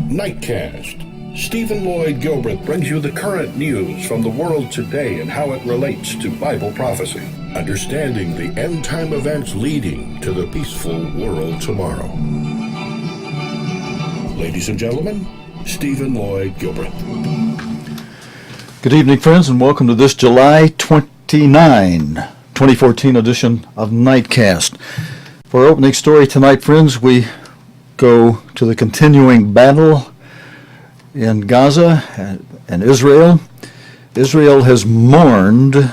Nightcast. Stephen Lloyd Gilbreth brings you the current news from the world today and how it relates to Bible prophecy. Understanding the end-time events leading to the peaceful world tomorrow. Ladies and gentlemen, Stephen Lloyd Gilbreth. Good evening, friends, and welcome to this July 29, 2014 edition of Nightcast. For our opening story tonight, friends, we go to the continuing battle in Gaza and Israel. Israel has mourned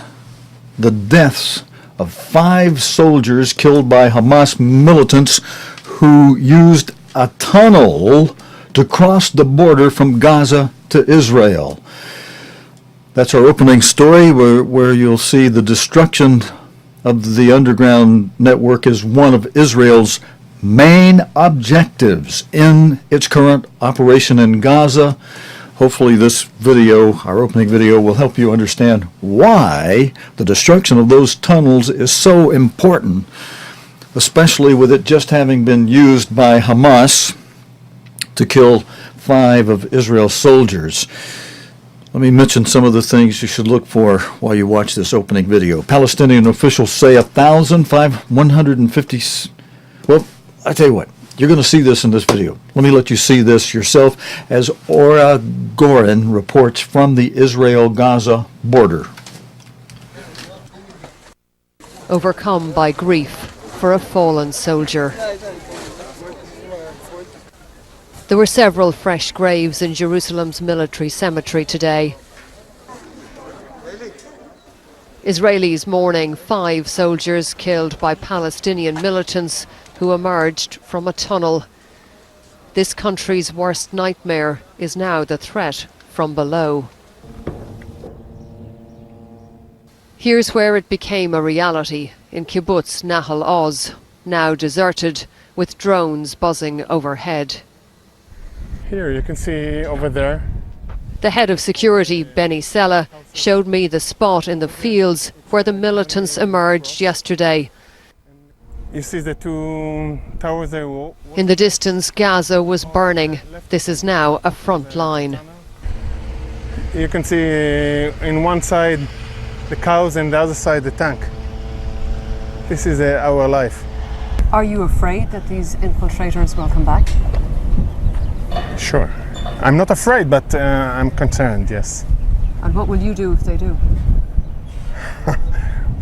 the deaths of 5 soldiers killed by Hamas militants who used a tunnel to cross the border from Gaza to Israel. That's our opening story where you'll see the destruction of the underground network is one of Israel's main objectives in its current operation in Gaza. Hopefully this video, our opening video, will help you understand why the destruction of those tunnels is so important, especially with it just having been used by Hamas to kill 5 of Israel's soldiers. Let me mention some of the things you should look for while you watch this opening video. Palestinian officials say 1,150... Well, I tell you what, you're going to see this in this video. Let me let you see this yourself as Ora Goren reports from the Israel-Gaza border. Overcome by grief for a fallen soldier. There were several fresh graves in Jerusalem's military cemetery today. Israelis mourning 5 soldiers killed by Palestinian militants who emerged from a tunnel. This country's worst nightmare is now the threat from below. Here's where it became a reality, in kibbutz Nahal Oz, now deserted, with drones buzzing overhead. Here you can see over there. The head of security, Benny Sella, showed me the spot in the fields where the militants emerged yesterday. You see the 2 towers there? In the distance, Gaza was burning. This is now a front line. You can see in one side the cows and the other side the tank. This is our life. Are you afraid that these infiltrators will come back? Sure. I'm not afraid, but I'm concerned, yes. And what will you do if they do?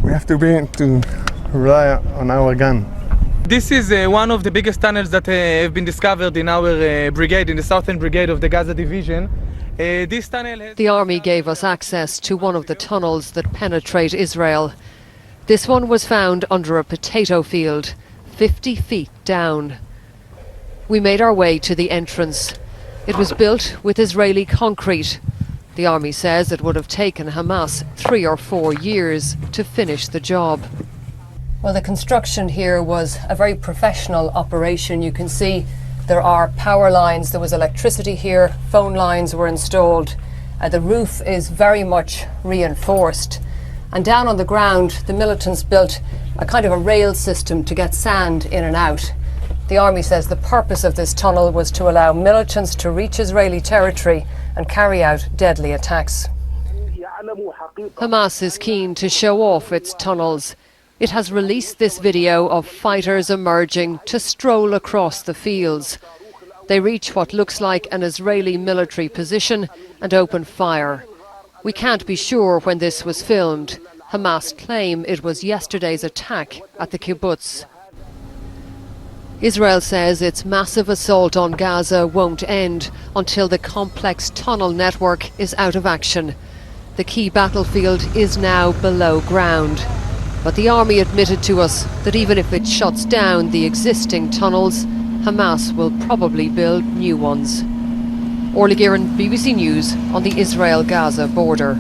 We have to rely on our gun. This is one of the biggest tunnels that have been discovered in our brigade, in the Southern Brigade of the Gaza Division. This tunnel The army gave us access to one of the tunnels that penetrate Israel. This one was found under a potato field, 50 feet down. We made our way to the entrance. It was built with Israeli concrete. The army says it would have taken Hamas 3 or 4 years to finish the job. Well, the construction here was a very professional operation. You can see there are power lines, there was electricity here, phone lines were installed. The roof is very much reinforced. And down on the ground, the militants built a kind of a rail system to get sand in and out. The army says the purpose of this tunnel was to allow militants to reach Israeli territory and carry out deadly attacks. Hamas is keen to show off its tunnels. It has released this video of fighters emerging to stroll across the fields. They reach what looks like an Israeli military position and open fire. We can't be sure when this was filmed. Hamas claim it was yesterday's attack at the kibbutz. Israel says its massive assault on Gaza won't end until the complex tunnel network is out of action. The key battlefield is now below ground. But the army admitted to us that even if it shuts down the existing tunnels, Hamas will probably build new ones. Orly Guerin, BBC News, on the Israel-Gaza border.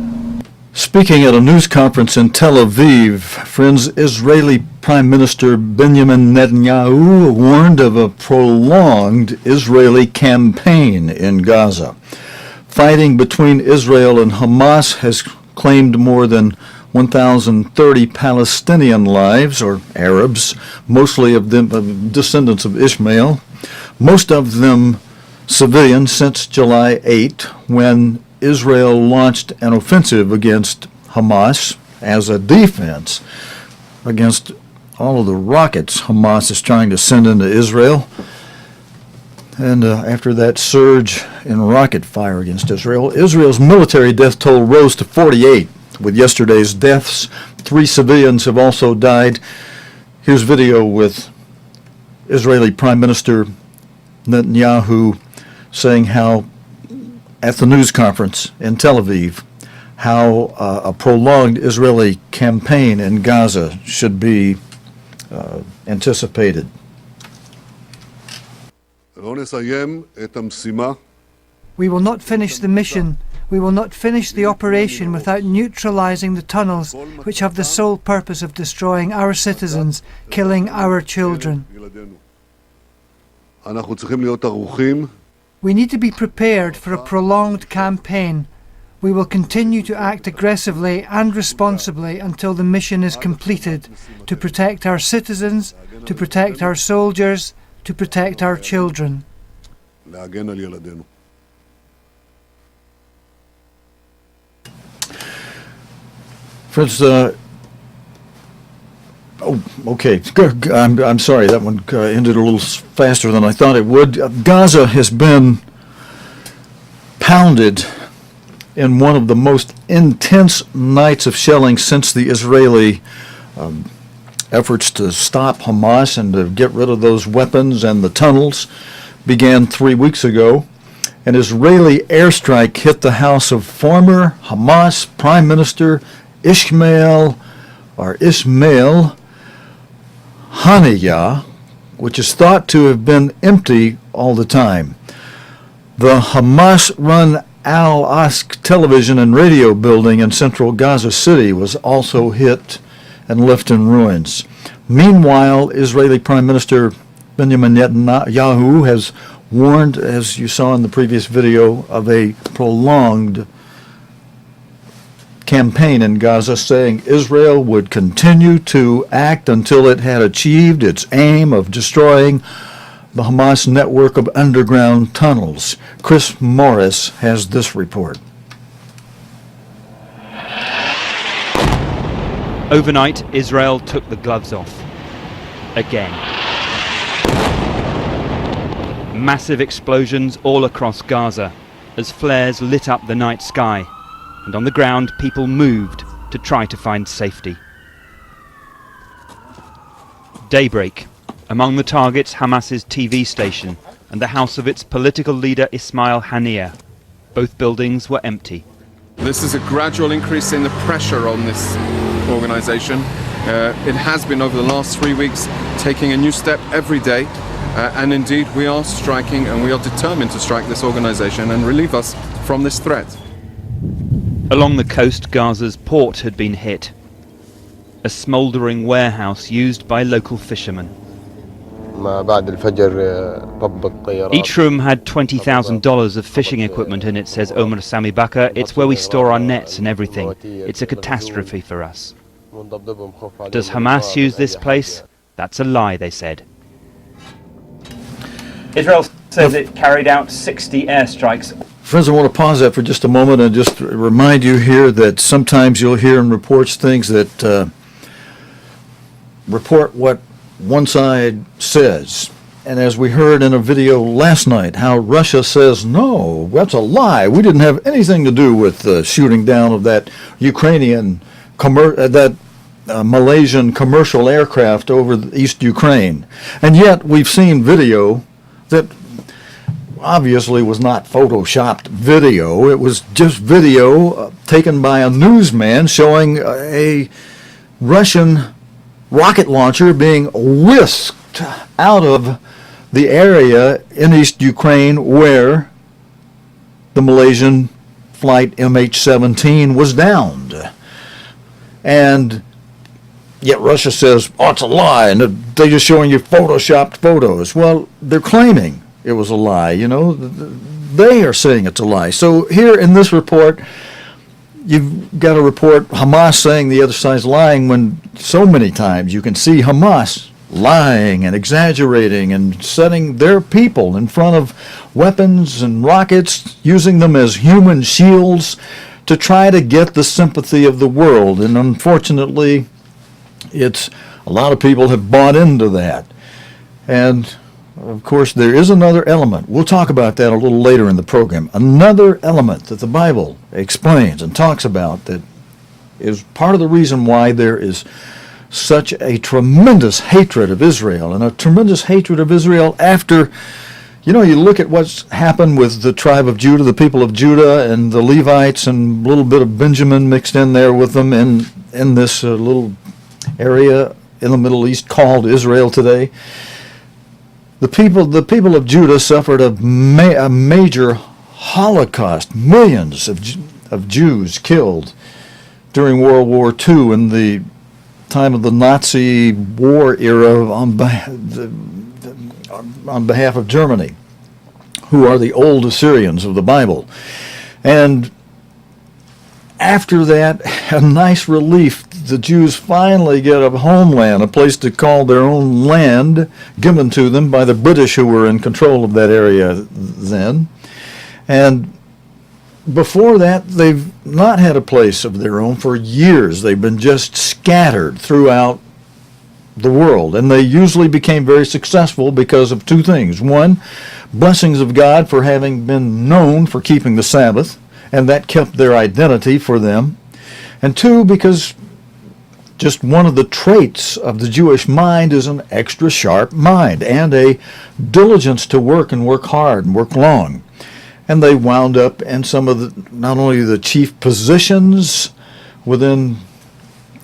Speaking at a news conference in Tel Aviv, friends, Israeli Prime Minister Benjamin Netanyahu warned of a prolonged Israeli campaign in Gaza. Fighting between Israel and Hamas has claimed more than 1,030 Palestinian lives, or Arabs, mostly of them descendants of Ishmael. Most of them civilians since July 8, when Israel launched an offensive against Hamas as a defense against all of the rockets Hamas is trying to send into Israel. And after that surge in rocket fire against Israel, Israel's military death toll rose to 48 with yesterday's deaths. 3 civilians have also died. Here's video with Israeli Prime Minister Netanyahu saying how, at the news conference in Tel Aviv, how a prolonged Israeli campaign in Gaza should be anticipated. We will not finish the mission. We will not finish the operation without neutralizing the tunnels which have the sole purpose of destroying our citizens, killing our children. We need to be prepared for a prolonged campaign. We will continue to act aggressively and responsibly until the mission is completed, to protect our citizens, to protect our soldiers, to protect our children. Friends, okay. I'm sorry, that one ended a little faster than I thought it would. Gaza has been pounded in one of the most intense nights of shelling since the Israeli efforts to stop Hamas and to get rid of those weapons and the tunnels began 3 weeks ago. An Israeli airstrike hit the house of former Hamas Prime Minister Ismail Haniyeh, which is thought to have been empty all the time. The Hamas-run Al-Aqsa television and radio building in central Gaza City was also hit and left in ruins. Meanwhile, Israeli Prime Minister Benjamin Netanyahu has warned, as you saw in the previous video, of a prolonged campaign in Gaza, saying Israel would continue to act until it had achieved its aim of destroying the Hamas network of underground tunnels. Chris Morris has this report. Overnight, Israel took the gloves off. Again. Massive explosions all across Gaza as flares lit up the night sky, and on the ground people moved to try to find safety. Daybreak. Among the targets, Hamas's TV station and the house of its political leader Ismail Haniyeh. Both buildings were empty. This is a gradual increase in the pressure on this organisation. It has been over the last 3 weeks, taking a new step every day. And indeed, we are striking, and we are determined to strike this organisation and relieve us from this threat. Along the coast, Gaza's port had been hit. A smouldering warehouse used by local fishermen. Each room had $20,000 of fishing equipment in it, says Omar Sami Bakr. It's where we store our nets and everything. It's a catastrophe for us. Does Hamas use this place? That's a lie, they said. Israel says it carried out 60 airstrikes. Friends, I want to pause that for just a moment and just remind you here that sometimes you'll hear in reports things that report what one side says. And as we heard in a video last night, how Russia says, no, that's a lie. We didn't have anything to do with the shooting down of that Ukrainian, Malaysian commercial aircraft over East Ukraine. And yet we've seen video that obviously was not photoshopped video. It was just video taken by a newsman showing a Russian rocket launcher being whisked out of the area in East Ukraine where the Malaysian flight MH17 was downed. And yet Russia says, oh, it's a lie, and they're just showing you photoshopped photos. Well, they're claiming it was a lie, you know. They are saying it's a lie. So here in this report, you've got a report Hamas saying the other side's lying when so many times you can see Hamas lying and exaggerating and setting their people in front of weapons and rockets, using them as human shields to try to get the sympathy of the world. And unfortunately, a lot of people have bought into that. And of course, there is another element. We'll talk about that a little later in the program. Another element that the Bible explains and talks about that is part of the reason why there is such a tremendous hatred of Israel, and a tremendous hatred of Israel after, you look at what's happened with the tribe of Judah, the people of Judah, and the Levites, and a little bit of Benjamin mixed in there with them in this little area in the Middle East called Israel today. The people of Judah suffered a major Holocaust, millions of Jews killed during World War II in the time of the Nazi war era on behalf of Germany, who are the old Assyrians of the Bible. And after that, a nice relief, the Jews finally get a homeland, a place to call their own land, given to them by the British, who were in control of that area then. And before that, they've not had a place of their own for years. They've been just scattered throughout the world. And they usually became very successful because of two things. One, blessings of God for having been known for keeping the Sabbath, and that kept their identity for them. And two, because just one of the traits of the Jewish mind is an extra sharp mind and a diligence to work and work hard and work long. And they wound up in some of not only the chief positions within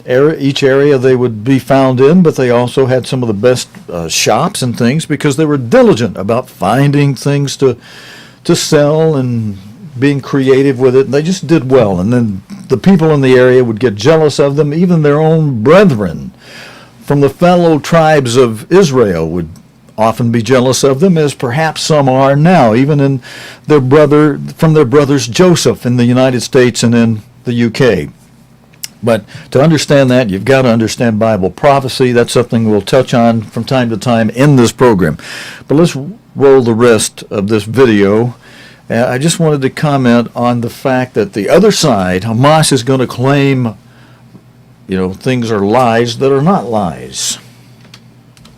each area they would be found in, but they also had some of the best shops and things because they were diligent about finding things to sell and being creative with it. And they just did well. And then the people in the area would get jealous of them. Even their own brethren from the fellow tribes of Israel would often be jealous of them, as perhaps some are now, even in from their brothers Joseph in the United States and in the UK. But to understand that, you've got to understand Bible prophecy. That's something we'll touch on from time to time in this program. But let's roll the rest of this video. I just wanted to comment on the fact that the other side, Hamas, is going to claim, things are lies that are not lies.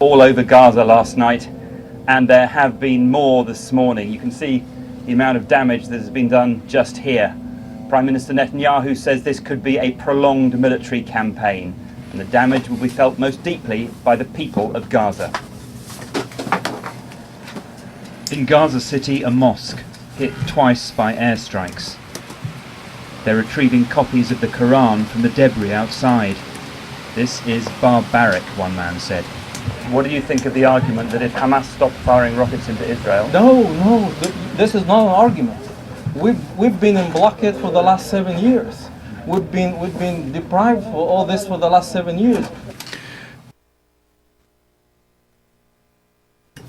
All over Gaza last night, and there have been more this morning. You can see the amount of damage that has been done just here. Prime Minister Netanyahu says this could be a prolonged military campaign, and the damage will be felt most deeply by the people of Gaza. In Gaza City, a mosque hit twice by airstrikes. They're retrieving copies of the Quran from the debris outside. This is barbaric, one man said. What do you think of the argument that if Hamas stopped firing rockets into Israel? No, this is not an argument. We've been in blockade for the last 7 years. We've been deprived for all this for the last 7 years.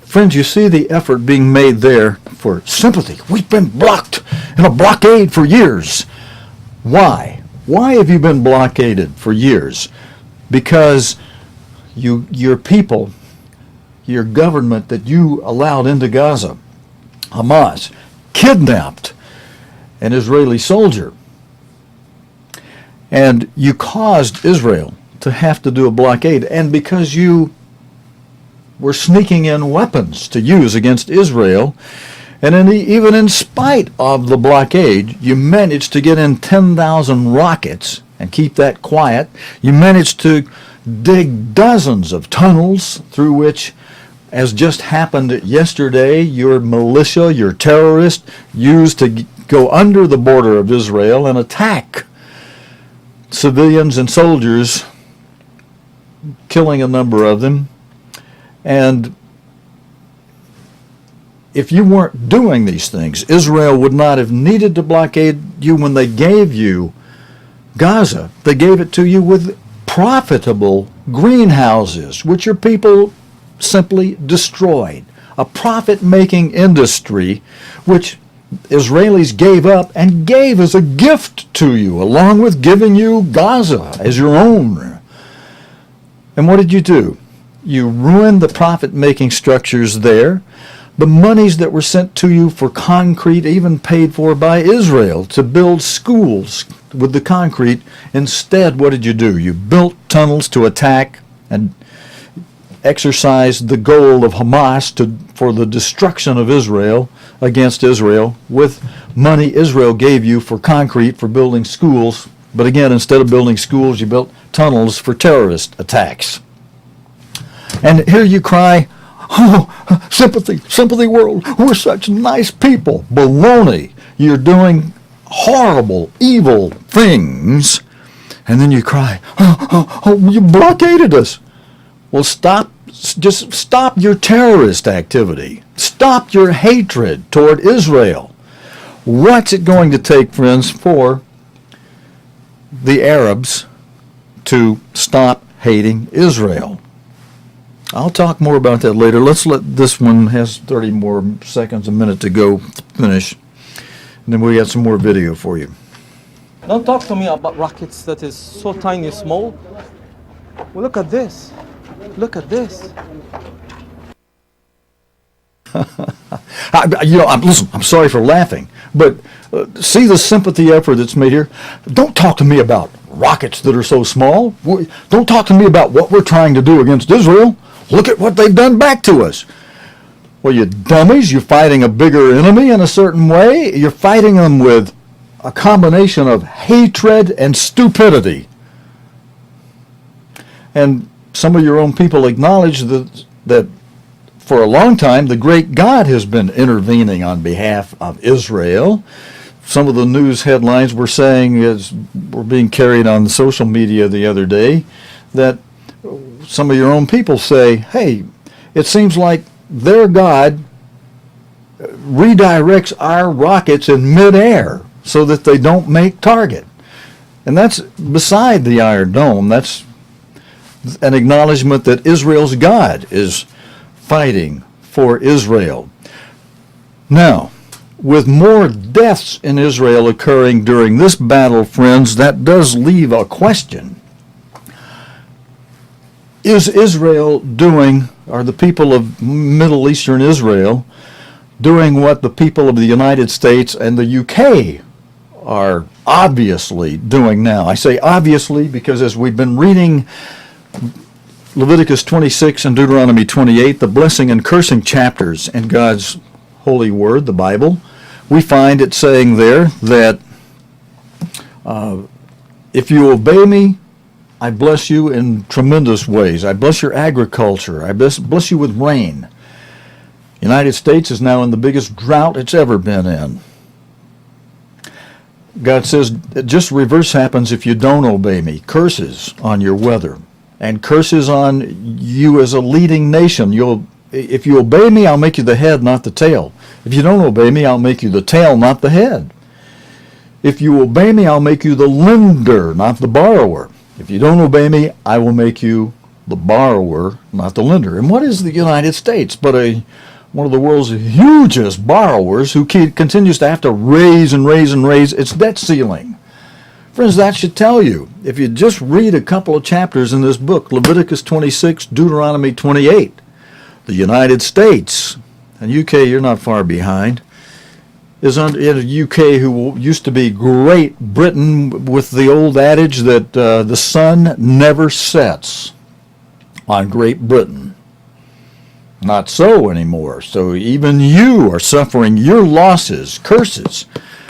Friends, you see the effort being made there for sympathy. We've been blocked in a blockade for years. Why? Why have you been blockaded for years? Because your people, your government that you allowed into Gaza, Hamas, kidnapped an Israeli soldier. And you caused Israel to have to do a blockade. And because you were sneaking in weapons to use against Israel, and even in spite of the blockade, you managed to get in 10,000 rockets and keep that quiet. You managed to dig dozens of tunnels through which, as just happened yesterday, your militia, your terrorists, used to go under the border of Israel and attack civilians and soldiers, killing a number of them. And if you weren't doing these things, Israel would not have needed to blockade you when they gave you Gaza. They gave it to you with profitable greenhouses, which your people simply destroyed. A profit-making industry which Israelis gave up and gave as a gift to you, along with giving you Gaza as your own. And what did you do? You ruined the profit-making structures there. The monies that were sent to you for concrete, even paid for by Israel to build schools with the concrete. Instead, what did you do? You built tunnels to attack and exercise the goal of Hamas for the destruction of Israel against Israel with money Israel gave you for concrete for building schools. But again, instead of building schools, you built tunnels for terrorist attacks. And here you cry, oh, sympathy, sympathy world, we're such nice people. Baloney. You're doing horrible, evil things. And then you cry, oh, you blockaded us. Well, just stop your terrorist activity. Stop your hatred toward Israel. What's it going to take, friends, for the Arabs to stop hating Israel? I'll talk more about that later. Let's let this one has 30 more seconds, a minute to go finish. And then we got some more video for you. Don't talk to me about rockets that is so tiny, small. Well, look at this. Look at this. Listen, I'm sorry for laughing, but see the sympathy effort that's made here? Don't talk to me about rockets that are so small. Don't talk to me about what we're trying to do against Israel. Look at what they've done back to us. Well, you dummies, you're fighting a bigger enemy in a certain way. You're fighting them with a combination of hatred and stupidity. And some of your own people acknowledge that for a long time the great God has been intervening on behalf of Israel. Some of the news headlines were saying, as were being carried on social media the other day, that some of your own people say, hey, it seems like their God redirects our rockets in midair so that they don't make target. And that's beside the Iron Dome. That's an acknowledgement that Israel's God is fighting for Israel. Now, with more deaths in Israel occurring during this battle, friends, that does leave a question. Is Israel doing, are the people of Middle Eastern Israel doing what the people of the United States and the UK are obviously doing now? I say obviously because as we've been reading Leviticus 26 and Deuteronomy 28, the blessing and cursing chapters in God's holy word, the Bible, we find it saying there that if you obey me, I bless you in tremendous ways. I bless your agriculture. I bless you with rain. The United States is now in the biggest drought it's ever been in. God says, just reverse happens if you don't obey me. Curses on your weather and curses on you as a leading nation. If you obey me, I'll make you the head, not the tail. If you don't obey me, I'll make you the tail, not the head. If you obey me, I'll make you the lender, not the borrower. If you don't obey me, I will make you the borrower, not the lender. And what is the United States but one of the world's hugest borrowers who continues to have to raise and raise and raise its debt ceiling? Friends, that should tell you, if you just read a couple of chapters in this book, Leviticus 26, Deuteronomy 28, the United States, and UK, you're not far behind, is under a UK who used to be Great Britain with the old adage that the sun never sets on Great Britain. Not so anymore. So even you are suffering your losses, curses,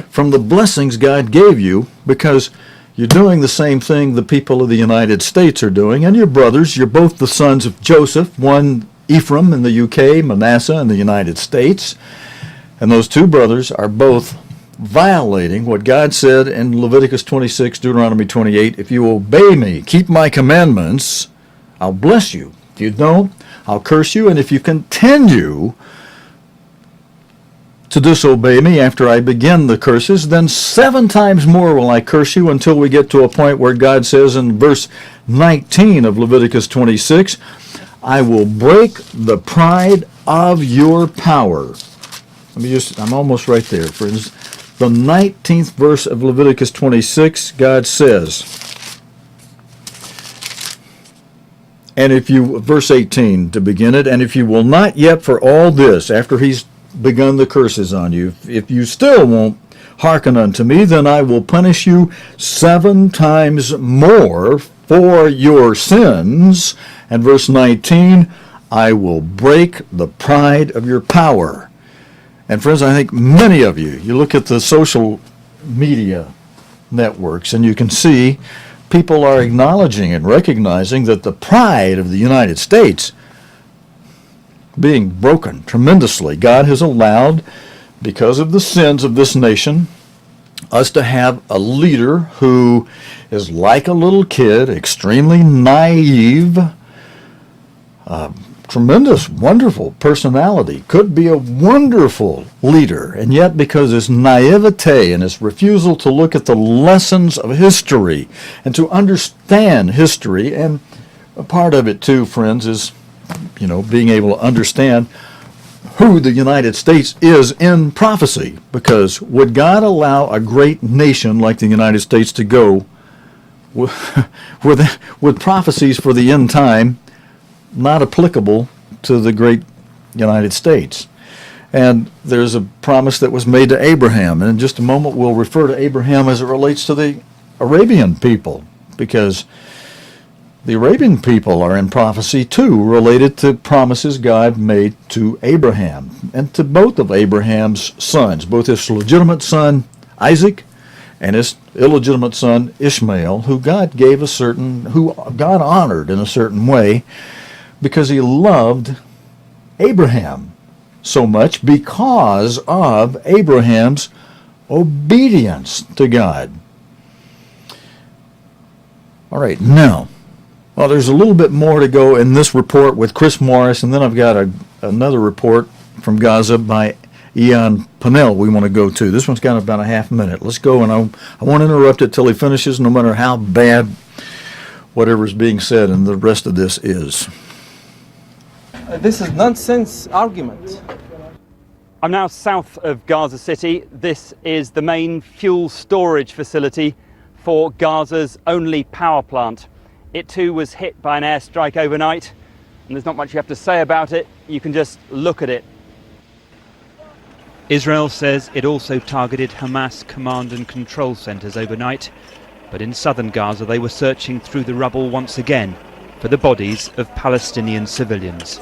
from the blessings God gave you because you're doing the same thing the people of the United States are doing. And your brothers, you're both the sons of Joseph, one Ephraim in the UK, Manasseh in the United States. And those two brothers are both violating what God said in Leviticus 26, Deuteronomy 28. If you obey me, keep my commandments, I'll bless you. If you don't, I'll curse you. And if you continue to disobey me after I begin the curses, then 7 times more will I curse you until we get to a point where God says in verse 19 of Leviticus 26, I will break the pride of your power. I'm almost right there, friends. The 19th verse of Leviticus 26, God says, And if you, verse 18 to begin it, and if you will not yet for all this, after he's begun the curses on you, if you still won't hearken unto me, then I will punish you 7 times more for your sins. And verse 19, I will break the pride of your power. And friends, I think many of you look at the social media networks and you can see people are acknowledging and recognizing that the pride of the United States being broken tremendously. God has allowed, because of the sins of this nation, us to have a leader who is like a little kid, extremely naive, tremendous, wonderful personality, could be a wonderful leader, and yet because his naivete and his refusal to look at the lessons of history and to understand history, and a part of it too, friends, is, being able to understand who the United States is in prophecy. Because would God allow a great nation like the United States to go with prophecies for the end time not applicable to the great United States? And there's a promise that was made to Abraham, and in just a moment we'll refer to Abraham as it relates to the Arabian people, because the Arabian people are in prophecy too, related to promises God made to Abraham and to both of Abraham's sons, both his legitimate son Isaac and his illegitimate son Ishmael, who God honored in a certain way, because he loved Abraham so much because of Abraham's obedience to God. All right, now, there's a little bit more to go in this report with Chris Morris, and then I've got another report from Gaza by Ian Pennell we want to go to. This one's got about a half minute. Let's go, and I won't interrupt it till he finishes, no matter how bad whatever's being said and the rest of this is. This is nonsense argument. I'm now south of Gaza City. This is the main fuel storage facility for Gaza's only power plant. It too was hit by an airstrike overnight, and there's not much you have to say about it. You can just look at it. Israel says it also targeted Hamas command and control centres overnight, but in southern Gaza they were searching through the rubble once again for the bodies of Palestinian civilians.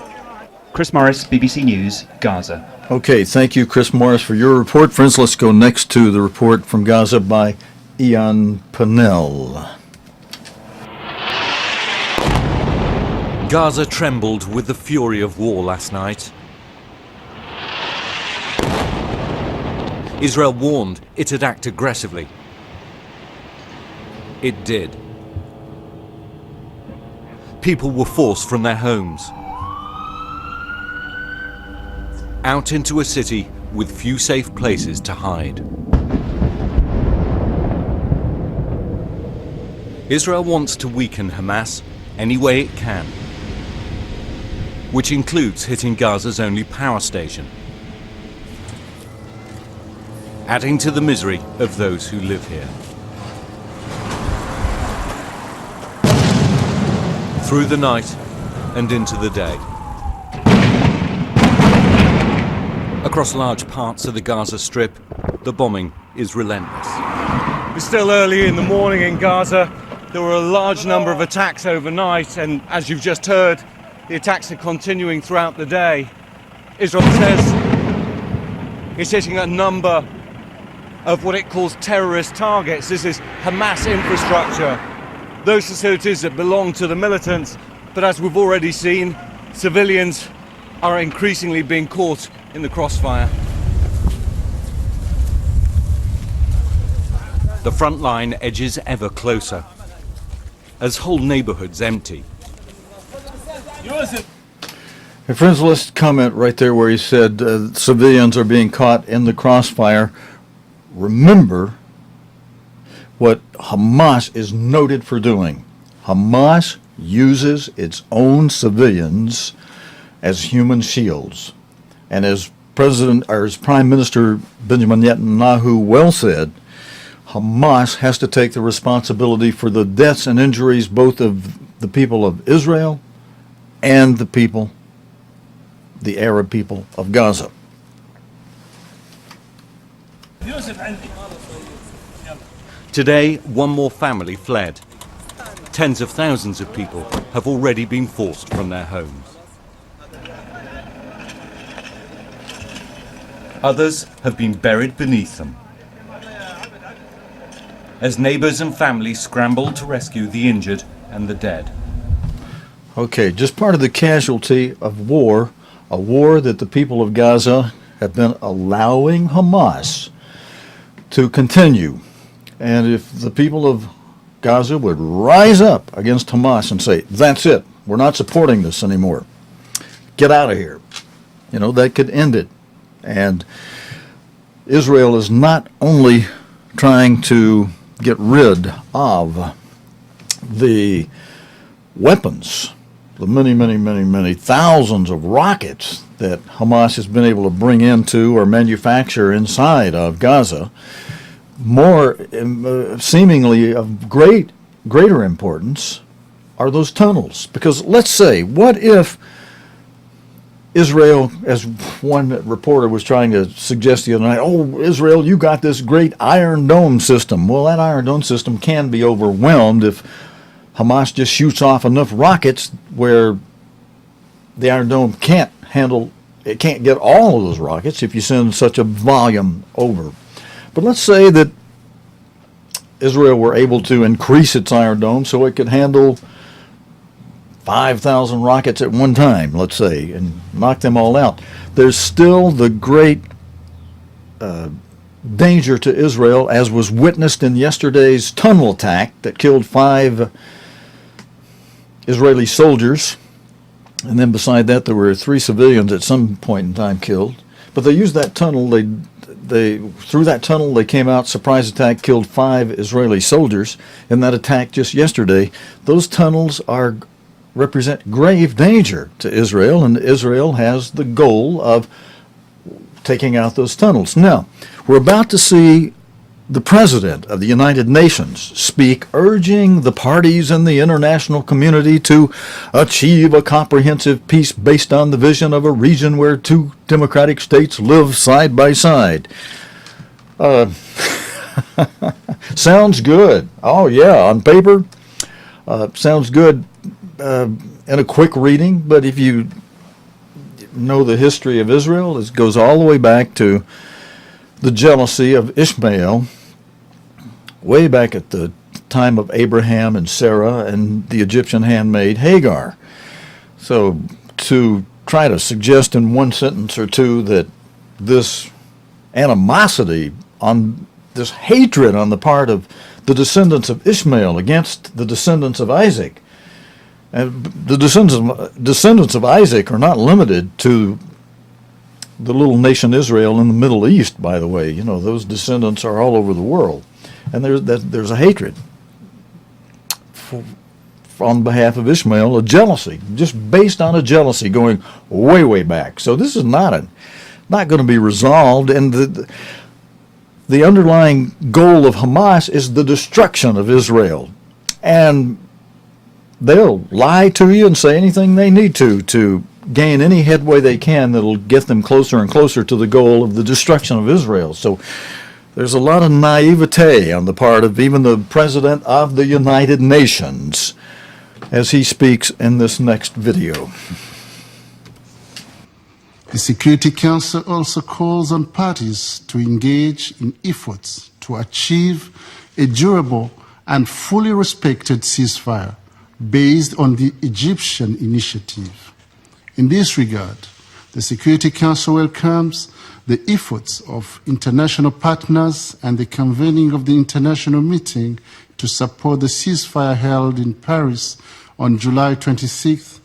Chris Morris, BBC News, Gaza. Okay, thank you, Chris Morris, for your report. Friends, let's go next to the report from Gaza by Ian Pennell. Gaza trembled with the fury of war last night. Israel warned it'd act aggressively. It did. People were forced from their homes out into a city with few safe places to hide. Israel wants to weaken Hamas any way it can, which includes hitting Gaza's only power station, adding to the misery of those who live here. Through the night and into the day. Across large parts of the Gaza Strip, the bombing is relentless. It's still early in the morning in Gaza. There were a large number of attacks overnight, and as you've just heard, the attacks are continuing throughout the day. Israel says it's hitting a number of what it calls terrorist targets. This is Hamas infrastructure, those facilities that belong to the militants, but as we've already seen, civilians are increasingly being caught in the crossfire. The front line edges ever closer, as whole neighborhoods empty. Hey friends, let's comment right there where he said civilians are being caught in the crossfire. Remember what Hamas is noted for doing. Hamas uses its own civilians as human shields. And as Prime Minister Benjamin Netanyahu well said, Hamas has to take the responsibility for the deaths and injuries both of the people of Israel and the people, the Arab people of Gaza. Today, one more family fled. Tens of thousands of people have already been forced from their homes. Others have been buried beneath them. As neighbors and families scramble to rescue the injured and the dead. Okay, just part of the casualty of war, a war that the people of Gaza have been allowing Hamas to continue. And if the people of Gaza would rise up against Hamas and say, that's it, we're not supporting this anymore, get out of here, that could end it. And Israel is not only trying to get rid of the weapons, the many thousands of rockets that Hamas has been able to bring into or manufacture inside of Gaza. More seemingly of greater importance are those tunnels. Because let's say, what if Israel, as one reporter was trying to suggest the other night, oh, Israel, you got this great Iron Dome system. Well, that Iron Dome system can be overwhelmed if Hamas just shoots off enough rockets where the Iron Dome can't get all of those rockets if you send such a volume over. But let's say that Israel were able to increase its Iron Dome so it could handle 5,000 rockets at one time, let's say, and knock them all out. There's still the great danger to Israel, as was witnessed in yesterday's tunnel attack that killed 5 Israeli soldiers. And then beside that, there were 3 civilians at some point in time killed. But they used that tunnel. Through that tunnel, they came out, surprise attack, killed 5 Israeli soldiers. In that attack just yesterday, those tunnels represent grave danger to Israel, and Israel has the goal of taking out those tunnels. Now, we're about to see the President of the United Nations speak, urging the parties and the international community to achieve a comprehensive peace based on the vision of a region where 2 democratic states live side by side. Sounds good. Oh yeah, on paper, sounds good in a quick reading, but if you know the history of Israel, it goes all the way back to the jealousy of Ishmael, way back at the time of Abraham and Sarah and the Egyptian handmaid Hagar. So to try to suggest in one sentence or two that this animosity, on this hatred on the part of the descendants of Ishmael against the descendants of Isaac, and the descendants of Isaac are not limited to the little nation Israel in the Middle East, by the way. Those descendants are all over the world. And there's a hatred on behalf of Ishmael, a jealousy, just based on a jealousy going way, way back. So this is not going to be resolved. And the underlying goal of Hamas is the destruction of Israel. And they'll lie to you and say anything they need to gain any headway they can that'll get them closer and closer to the goal of the destruction of Israel. So there's a lot of naivete on the part of even the President of the United Nations as he speaks in this next video. The Security Council also calls on parties to engage in efforts to achieve a durable and fully respected ceasefire based on the Egyptian initiative. In this regard, the Security Council welcomes the efforts of international partners and the convening of the international meeting to support the ceasefire held in Paris on July 26,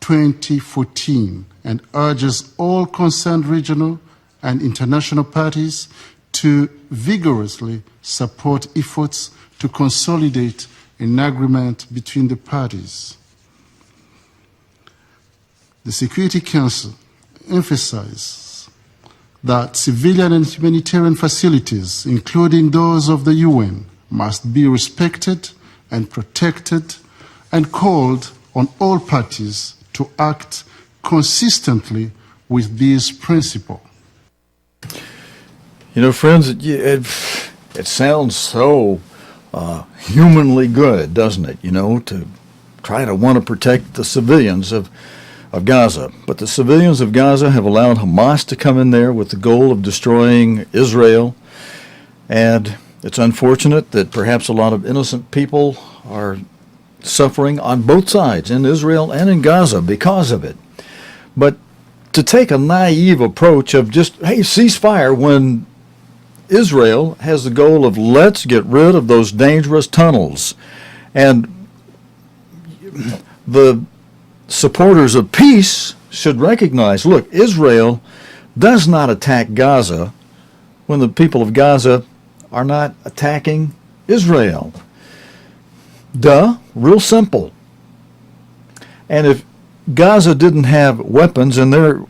2014, and urges all concerned regional and international parties to vigorously support efforts to consolidate an agreement between the parties. The Security Council emphasizes that civilian and humanitarian facilities, including those of the UN, must be respected and protected, and called on all parties to act consistently with these principles. You know, friends, it sounds so humanly good, doesn't it? You know, to try to want to protect the civilians of Gaza. But the civilians of Gaza have allowed Hamas to come in there with the goal of destroying Israel. And it's unfortunate that perhaps a lot of innocent people are suffering on both sides, in Israel and in Gaza, because of it. But to take a naive approach of just, hey, ceasefire, when Israel has the goal of let's get rid of those dangerous tunnels. And the supporters of peace should recognize, look, Israel does not attack Gaza when the people of Gaza are not attacking Israel. Duh, real simple. And if Gaza didn't have weapons, and their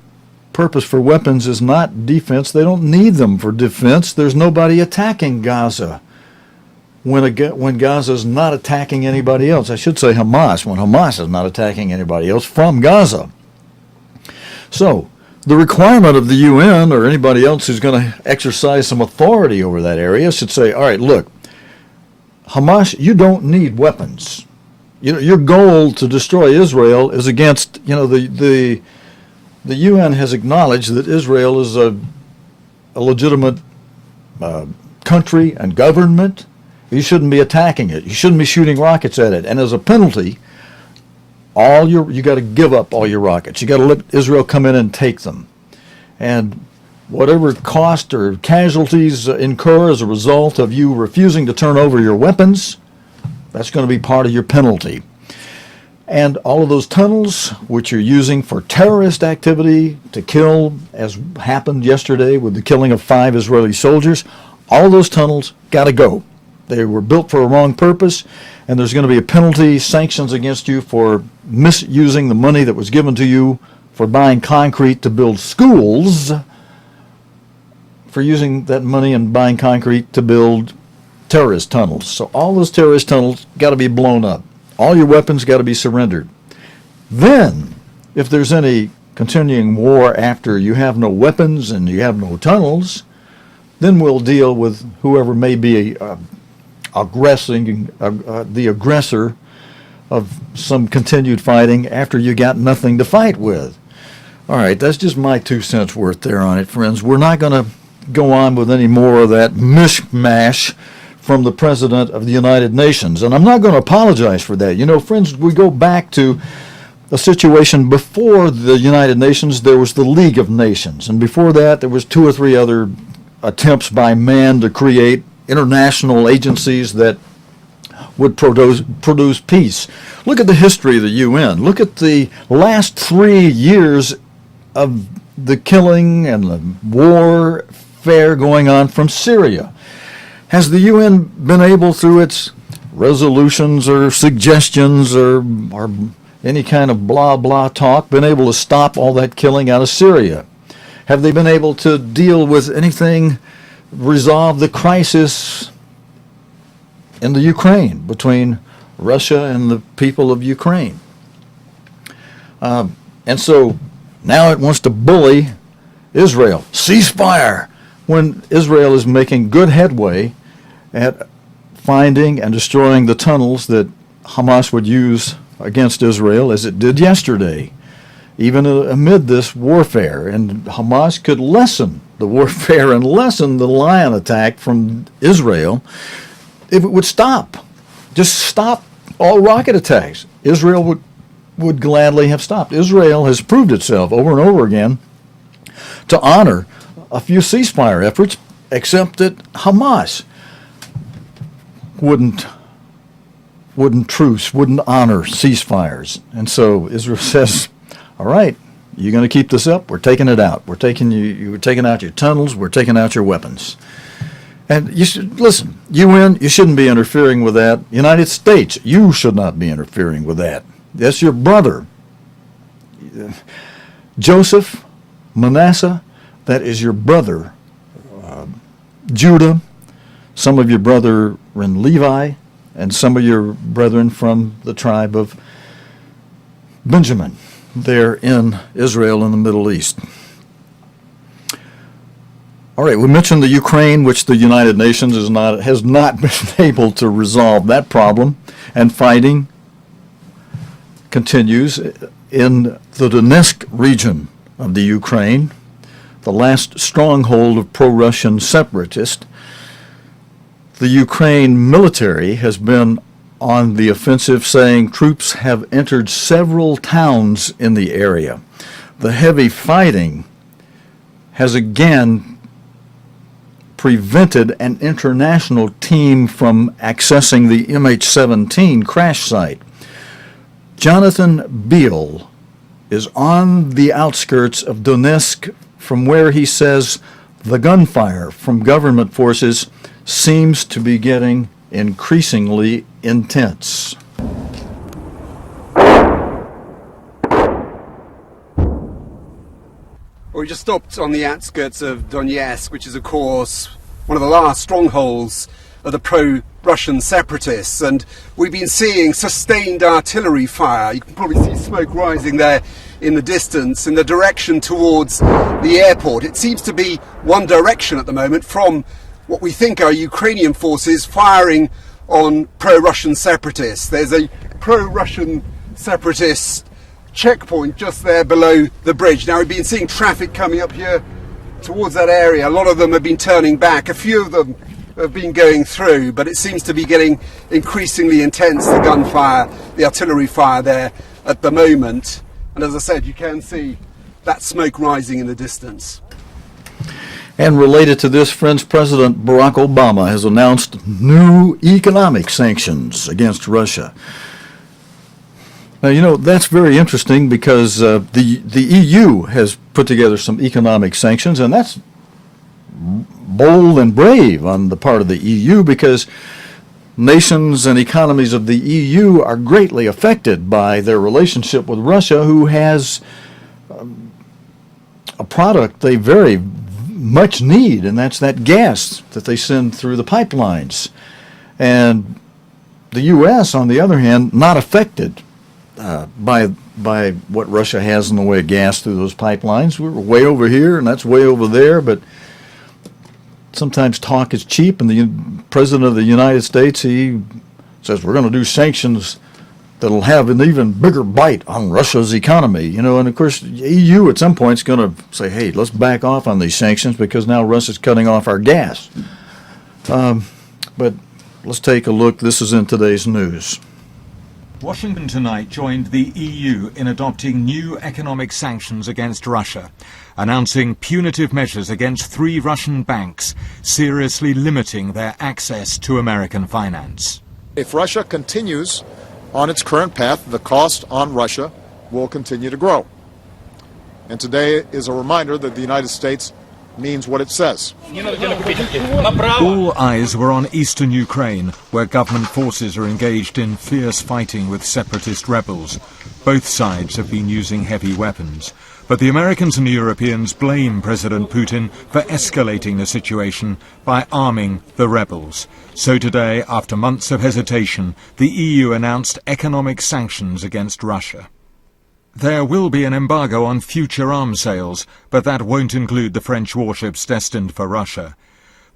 purpose for weapons is not defense, they don't need them for defense, there's nobody attacking Gaza when Gaza is not attacking anybody else. I should say Hamas, when Hamas is not attacking anybody else from Gaza. So the requirement of the UN or anybody else who's going to exercise some authority over that area should say, all right, look, Hamas, you don't need weapons. You know, your goal to destroy Israel is against, you know, the UN has acknowledged that Israel is a legitimate country and government. You shouldn't be attacking it. You shouldn't be shooting rockets at it. And as a penalty, you got to give up all your rockets. You got to let Israel come in and take them. And whatever cost or casualties incur as a result of you refusing to turn over your weapons, that's going to be part of your penalty. And all of those tunnels, which you're using for terrorist activity to kill, as happened yesterday with the killing of 5 Israeli soldiers, all those tunnels got to go. They were built for a wrong purpose, and there's going to be a penalty, sanctions against you for misusing the money that was given to you for buying concrete to build schools, for using that money and buying concrete to build terrorist tunnels. So all those terrorist tunnels got to be blown up. All your weapons got to be surrendered. Then, if there's any continuing war after you have no weapons and you have no tunnels, then we'll deal with whoever may be the aggressor of some continued fighting after you got nothing to fight with. All right, that's just my 2 cents worth there on it, friends. We're not going to go on with any more of that mishmash from the President of the United Nations. And I'm not going to apologize for that. You know, friends, we go back to a situation before the United Nations. There was the League of Nations. And before that, there was 2 or 3 other attempts by man to create international agencies that would produce peace. Look at the history of the UN. Look at the last 3 years of the killing and the warfare going on from Syria. Has the UN been able, through its resolutions or suggestions or any kind of blah blah talk, been able to stop all that killing out of Syria? Have they been able to deal with anything, resolve the crisis in the Ukraine between Russia and the people of Ukraine? And so now it wants to bully Israel. Ceasefire! When Israel is making good headway at finding and destroying the tunnels that Hamas would use against Israel, as it did yesterday, even amid this warfare. And Hamas could lessen the warfare and lessen the lion attack from Israel if it would stop. Just stop all rocket attacks. Israel would gladly have stopped. Israel has proved itself over and over again to honor a few ceasefire efforts, except that Hamas wouldn't honor ceasefires. And so Israel says, all right, you're going to keep this up, we're taking it out. We're taking out your tunnels, we're taking out your weapons. And you should listen, UN, you shouldn't be interfering with that. United States, you should not be interfering with that. That's your brother. Joseph, Manasseh, that is your brother. Judah, some of your brethren Levi, and some of your brethren from the tribe of Benjamin. there in Israel and the Middle East. All right, we mentioned the Ukraine, which the United Nations has not been able to resolve that problem, and fighting continues in the Donetsk region of the Ukraine, the last stronghold of pro-Russian separatists. The Ukraine military has been on the offensive, saying troops have entered several towns in the area. The heavy fighting has again prevented an international team from accessing the MH17 crash site. Jonathan Beale is on the outskirts of Donetsk, from where he says the gunfire from government forces seems to be getting increasingly intense. We just stopped on the outskirts of Donetsk, which is of course one of the last strongholds of the pro-Russian separatists, and we've been seeing sustained artillery fire. You can probably see smoke rising there in the distance in the direction towards the airport. It seems to be one direction at the moment from what we think are Ukrainian forces firing on pro-Russian separatists. There's a pro-Russian separatist checkpoint just there below the bridge. Now we've been seeing traffic coming up here towards that area. A lot of them have been turning back. A few of them have been going through, but it seems to be getting increasingly intense, the gunfire, the artillery fire there at the moment. And as I said, you can see that smoke rising in the distance. And related to this, friends, President Barack Obama has announced new economic sanctions against Russia. Now, you know, that's very interesting because the EU has put together some economic sanctions, and that's bold and brave on the part of the EU, because nations and economies of the EU are greatly affected by their relationship with Russia, who has a product they very much need, and that's that gas that they send through the pipelines. And the U.S., on the other hand, not affected by what Russia has in the way of gas through those pipelines. We're way over here, and that's way over there, but sometimes talk is cheap, and the President of the United States, he says we're going to do sanctions that'll have an even bigger bite on Russia's economy, you know, and of course the EU at some point is going to say, hey, let's back off on these sanctions because now Russia's cutting off our gas. But let's take a look. This is in today's news. Washington tonight joined the EU in adopting new economic sanctions against Russia, announcing punitive measures against 3 Russian banks, seriously limiting their access to American finance. If Russia continues on its current path, the cost on Russia will continue to grow. And today is a reminder that the United States means what it says. All eyes were on eastern Ukraine, where government forces are engaged in fierce fighting with separatist rebels. Both sides have been using heavy weapons. But the Americans and the Europeans blame President Putin for escalating the situation by arming the rebels. So today, after months of hesitation, the EU announced economic sanctions against Russia. There will be an embargo on future arms sales, but that won't include the French warships destined for Russia.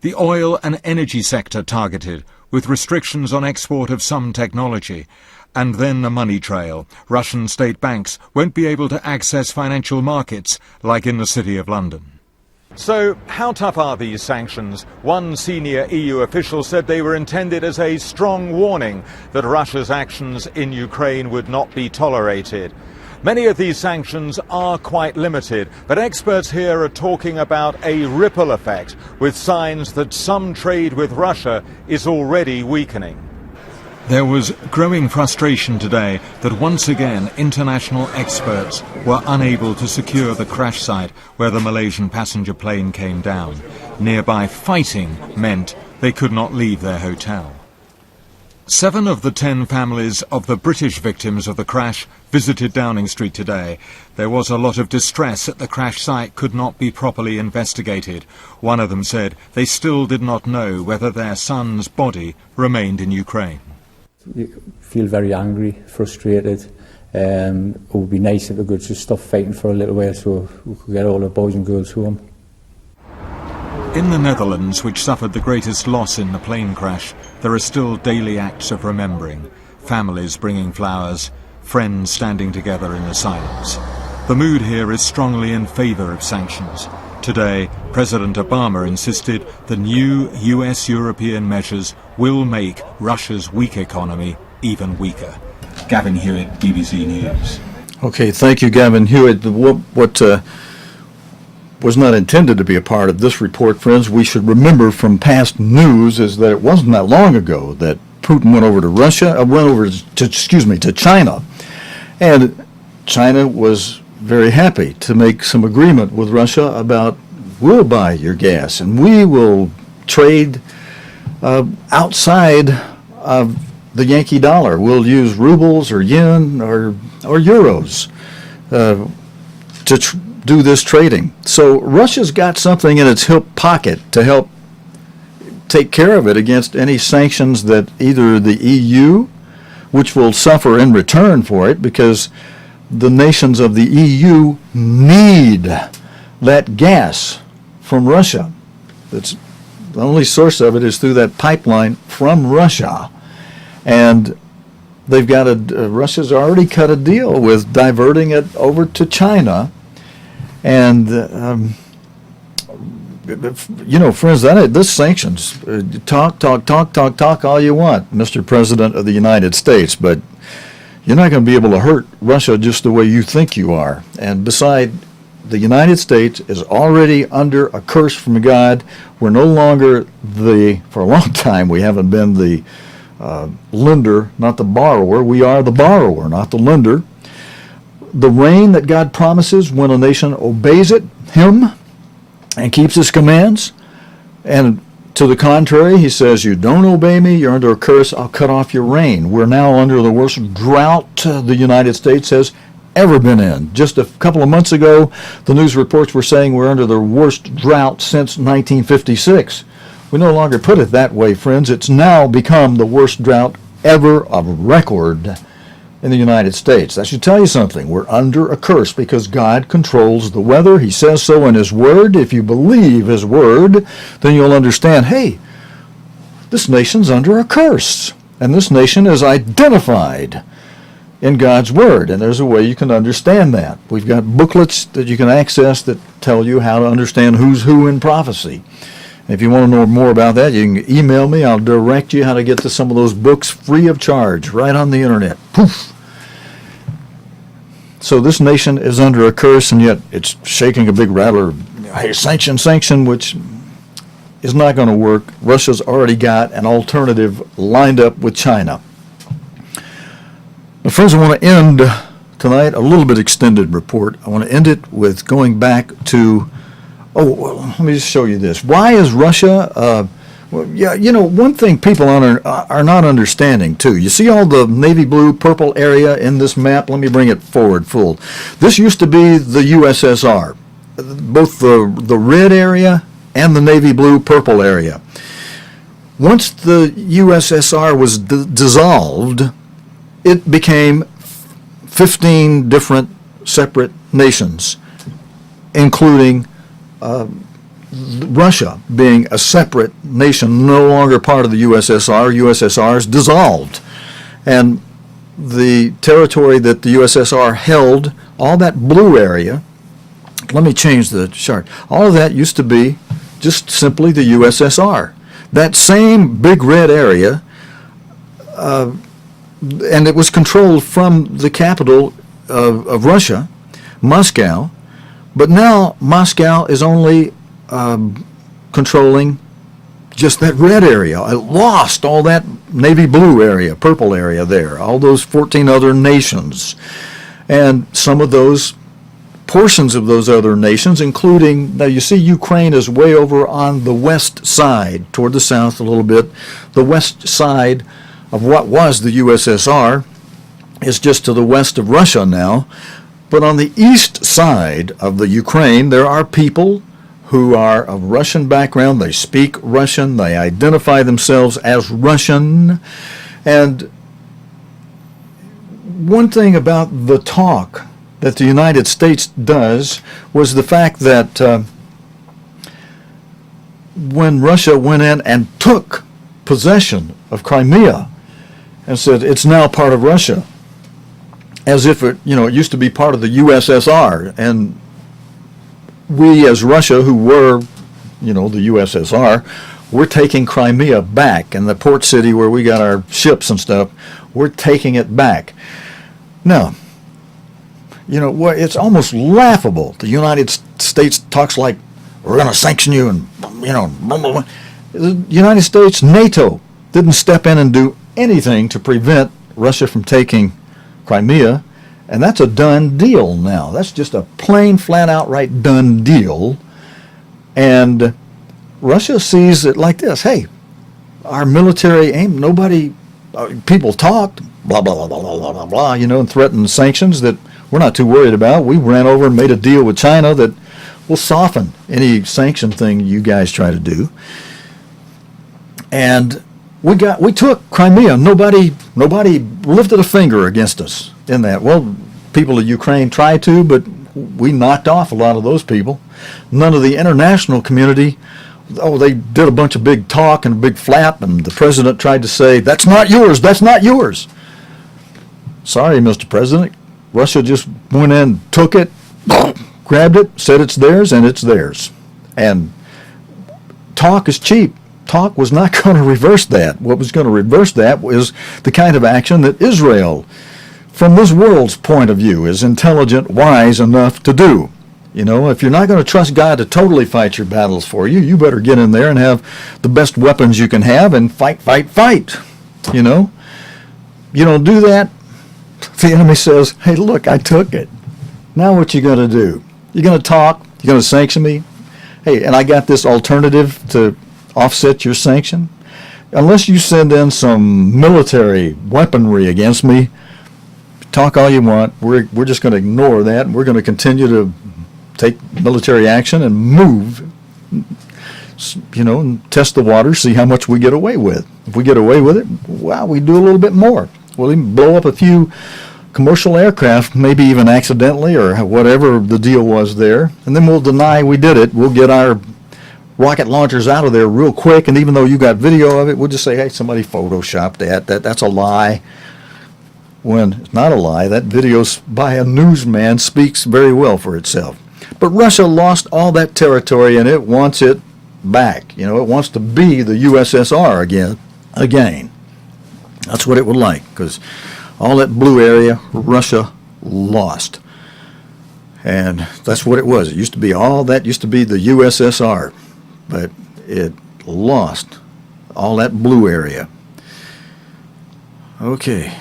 The oil and energy sector targeted, with restrictions on export of some technology. And then the money trail. Russian state banks won't be able to access financial markets like in the City of London. So, how tough are these sanctions? One senior EU official said they were intended as a strong warning that Russia's actions in Ukraine would not be tolerated. Many of these sanctions are quite limited, but experts here are talking about a ripple effect, with signs that some trade with Russia is already weakening. There was growing frustration today that once again international experts were unable to secure the crash site where the Malaysian passenger plane came down. Nearby fighting meant they could not leave their hotel. 7 of the 10 families of the British victims of the crash visited Downing Street today. There was a lot of distress that the crash site could not be properly investigated. One of them said they still did not know whether their son's body remained in Ukraine. You feel very angry, frustrated, It would be nice if we could just stop fighting for a little while so we could get all the boys and girls home. In the Netherlands, which suffered the greatest loss in the plane crash, there are still daily acts of remembering. Families bringing flowers, friends standing together in the silence. The mood here is strongly in favour of sanctions. Today, President Obama insisted the new US-European measures will make Russia's weak economy even weaker. Gavin Hewitt, BBC News. Okay, thank you, Gavin Hewitt. What was not intended to be a part of this report, friends, we should remember from past news is that it wasn't that long ago that Putin went over to to China, and China was very happy to make some agreement with Russia about we'll buy your gas and we will trade outside of the Yankee dollar. We'll use rubles or yen or euros to do this trading. So Russia's got something in its hip pocket to help take care of it against any sanctions that either the EU, which will suffer in return for it because the nations of the EU need that gas from Russia. That's the only source of it is through that pipeline from Russia. And they've got Russia's already cut a deal with diverting it over to China. And, friends, this sanctions, talk all you want, Mr. President of the United States, but you're not going to be able to hurt Russia just the way you think you are. And beside, the United States is already under a curse from God. We're no longer for a long time, we haven't been the lender, not the borrower. We are the borrower, not the lender. The rain that God promises when a nation obeys Him and keeps His commands, and to the contrary, He says, you don't obey me, you're under a curse, I'll cut off your rain. We're now under the worst drought the United States has ever been in. Just a couple of months ago, the news reports were saying we're under the worst drought since 1956. We no longer put it that way, friends. It's now become the worst drought ever of record in the United States. That should tell you something. We're under a curse because God controls the weather. He says so in His Word. If you believe His Word, then you'll understand, hey, this nation's under a curse. And this nation is identified in God's Word. And there's a way you can understand that. We've got booklets that you can access that tell you how to understand who's who in prophecy. If you want to know more about that, you can email me. I'll direct you how to get to some of those books free of charge right on the internet. Poof! So this nation is under a curse, and yet it's shaking a big rattler. Hey, sanction, which is not going to work. Russia's already got an alternative lined up with China. Now, friends, I want to end tonight a little bit extended report. I want to end it with going back to let me just show you this. Why is Russia, one thing people are not understanding, too. You see all the navy blue, purple area in this map? Let me bring it forward full. This used to be the USSR, both the red area and the navy blue, purple area. Once the USSR was dissolved, it became 15 different separate nations, including Russia being a separate nation, no longer part of the USSR. USSR is dissolved. And the territory that the USSR held, all that blue area, let me change the chart, all of that used to be just simply the USSR. That same big red area, and it was controlled from the capital of Russia, Moscow. But now Moscow is only controlling just that red area. It lost all that navy blue area, purple area there, all those 14 other nations. And some of those portions of those other nations, including, now you see Ukraine is way over on the west side, toward the south a little bit. The west side of what was the USSR is just to the west of Russia now. But on the east side of the Ukraine, there are people who are of Russian background. They speak Russian. They identify themselves as Russian. And one thing about the talk that the United States does was the fact that when Russia went in and took possession of Crimea and said it's now part of Russia, as if it used to be part of the USSR, and we as Russia, who were the USSR, we're taking Crimea back, and the port city where we got our ships and stuff, we're taking it back. Now, it's almost laughable. The United States talks like, we're going to sanction you, and, blah, blah, blah. The United States, NATO, didn't step in and do anything to prevent Russia from taking Crimea, and that's a done deal now. That's just a plain, flat, outright done deal. And Russia sees it like this: hey, our military aim, people talked, blah, blah, blah, blah, blah, blah, blah, and threatened sanctions that we're not too worried about. We ran over and made a deal with China that will soften any sanction thing you guys try to do. And we took Crimea. Nobody lifted a finger against us in that. Well, people of Ukraine tried to, but we knocked off a lot of those people. None of the international community, they did a bunch of big talk and a big flap, and the president tried to say, that's not yours, that's not yours. Sorry, Mr. President. Russia just went in, took it, grabbed it, said it's theirs, and it's theirs. And talk is cheap. Talk was not going to reverse that. What was going to reverse that was the kind of action that Israel, from this world's point of view, is intelligent, wise enough to do. If you're not going to trust God to totally fight your battles for you, you better get in there and have the best weapons you can have and fight, fight, fight. You don't do that, the enemy says, hey, look, I took it. Now what you going to do? You're going to talk? You're going to sanction me? Hey, and I got this alternative to offset your sanction. Unless you send in some military weaponry against me, talk all you want. We're just going to ignore that, and we're going to continue to take military action and move, and test the water, see how much we get away with. If we get away with it, well, we do a little bit more. We'll even blow up a few commercial aircraft, maybe even accidentally or whatever the deal was there, and then we'll deny we did it. We'll get our rocket launchers out of there real quick, and even though you got video of it, we'll just say, hey, somebody photoshopped that. That's a lie. When it's not a lie, that video by a newsman speaks very well for itself. But Russia lost all that territory, and it wants it back. It wants to be the USSR again. That's what it would like, because all that blue area, Russia lost. And that's what it was. It used to be all that used to be the USSR, but it lost all that blue area. Okay.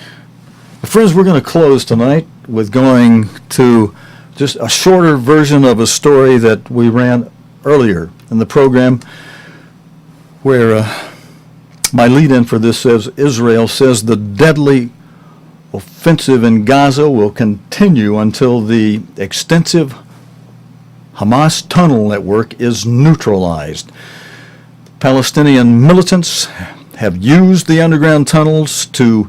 Friends, we're going to close tonight with going to just a shorter version of a story that we ran earlier in the program, where my lead-in for this says, Israel says the deadly offensive in Gaza will continue until the extensive Hamas tunnel network is neutralized. Palestinian militants have used the underground tunnels to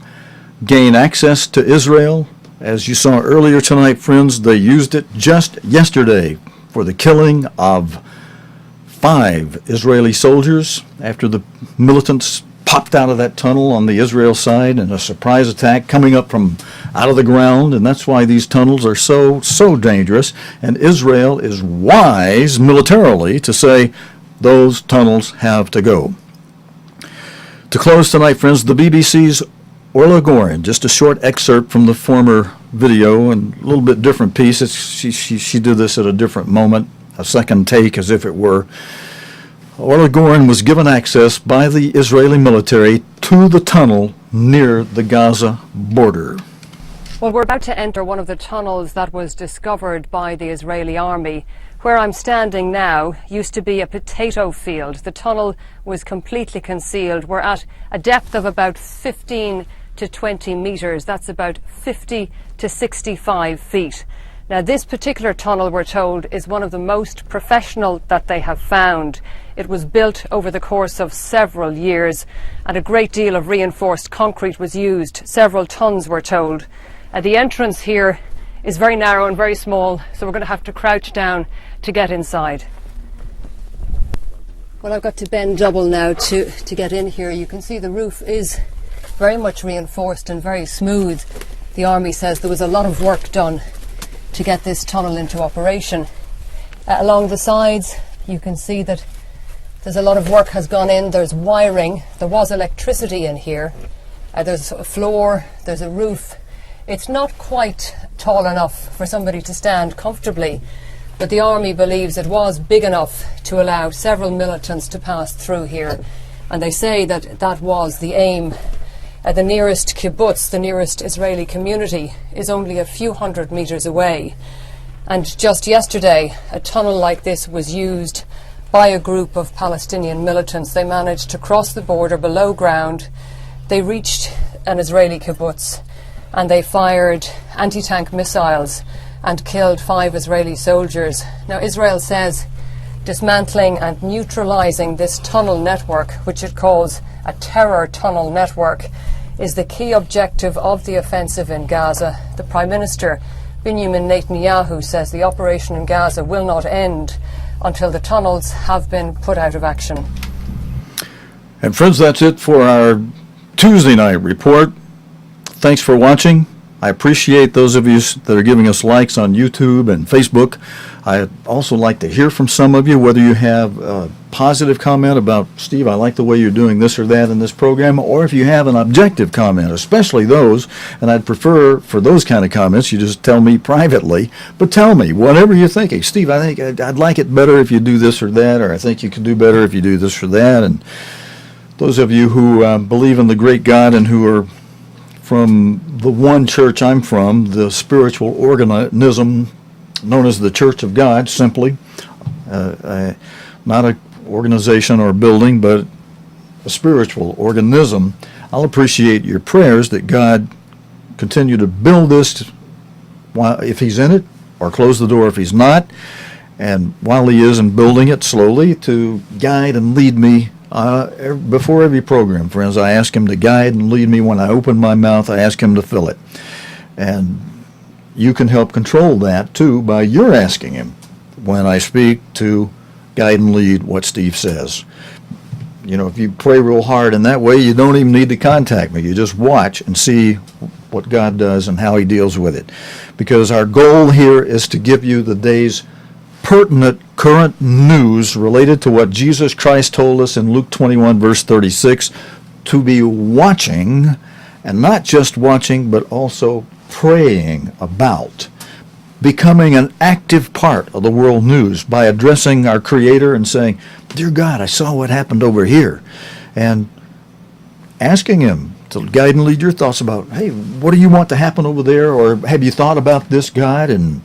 gain access to Israel. As you saw earlier tonight, friends, they used it just yesterday for the killing of 5 Israeli soldiers after the militants popped out of that tunnel on the Israel side in a surprise attack coming up from out of the ground. And that's why these tunnels are so dangerous. And Israel is wise militarily to say those tunnels have to go. To close tonight, friends, the BBC's Orla Gorin, just a short excerpt from the former video and a little bit different piece. She did this at a different moment, a second take as if it were. Orla Gorin was given access by the Israeli military to the tunnel near the Gaza border. Well, we're about to enter one of the tunnels that was discovered by the Israeli army. Where I'm standing now used to be a potato field. The tunnel was completely concealed. We're at a depth of about 15 to 20 meters. That's about 50 to 65 feet. Now, this particular tunnel, we're told, is one of the most professional that they have found. It was built over the course of several years, and a great deal of reinforced concrete was used, several tons, we're told. The entrance here is very narrow and very small, so we're going to have to crouch down to get inside. Well, I've got to bend double now to get in here. You can see the roof is very much reinforced and very smooth. The army says there was a lot of work done to get this tunnel into operation. Along the sides, you can see that there's a lot of work has gone in. There's wiring. There was electricity in here. There's a floor. There's a roof. It's not quite tall enough for somebody to stand comfortably, but the army believes it was big enough to allow several militants to pass through here. And they say that that was the aim. The nearest kibbutz, the nearest Israeli community, is only a few hundred meters away. And just yesterday, a tunnel like this was used by a group of Palestinian militants. They managed to cross the border below ground. They reached an Israeli kibbutz and they fired anti-tank missiles and killed 5 Israeli soldiers. Now, Israel says dismantling and neutralizing this tunnel network, which it calls a terror tunnel network, is the key objective of the offensive in Gaza. The Prime Minister, Benjamin Netanyahu, says the operation in Gaza will not end until the tunnels have been put out of action. And friends, that's it for our Tuesday night report. Thanks for watching. I appreciate those of you that are giving us likes on YouTube and Facebook. I'd also like to hear from some of you, whether you have a positive comment about, Steve, I like the way you're doing this or that in this program, or if you have an objective comment, especially those, and I'd prefer for those kind of comments, you just tell me privately, but tell me whatever you're thinking. Steve, I think I'd like it better if you do this or that, or I think you can do better if you do this or that. And those of you who believe in the great God and who are from the one church I'm from, the spiritual organism known as the Church of God, simply, not an organization or a building, but a spiritual organism, I'll appreciate your prayers that God continue to build this if He's in it, or close the door if He's not, and while He is and building it slowly, to guide and lead me. Before every program, friends, I ask Him to guide and lead me. When I open my mouth, I ask Him to fill it. And you can help control that, too, by your asking Him when I speak to guide and lead what Steve says. You know, if you pray real hard in that way, you don't even need to contact me. You just watch and see what God does and how He deals with it. Because our goal here is to give you the day's pertinent current news related to what Jesus Christ told us in Luke 21 verse 36, to be watching, and not just watching but also praying about, becoming an active part of the world news by addressing our Creator and saying, dear God, I saw what happened over here, and asking Him to guide and lead your thoughts about, hey, what do you want to happen over there, or have you thought about this, God? And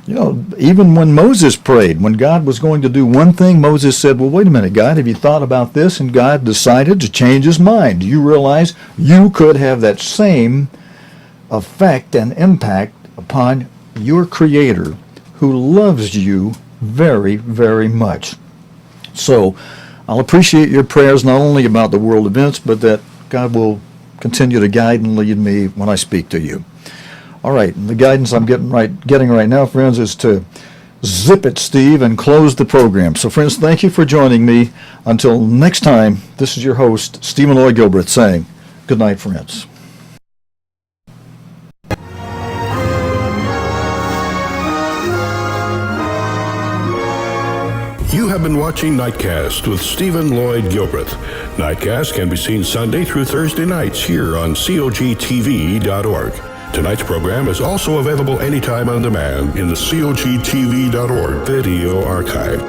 you know, even when Moses prayed, when God was going to do one thing, Moses said, well, wait a minute, God, have you thought about this? And God decided to change His mind. Do you realize you could have that same effect and impact upon your Creator, who loves you very, very much? So I'll appreciate your prayers, not only about the world events, but that God will continue to guide and lead me when I speak to you. All right, and the guidance I'm getting right now, friends, is to zip it, Steve, and close the program. So, friends, thank you for joining me. Until next time, this is your host, Stephen Lloyd Gilbreth, saying good night, friends. You have been watching Nightcast with Stephen Lloyd Gilbreth. Nightcast can be seen Sunday through Thursday nights here on cogtv.org. Tonight's program is also available anytime on demand in the cogtv.org video archive.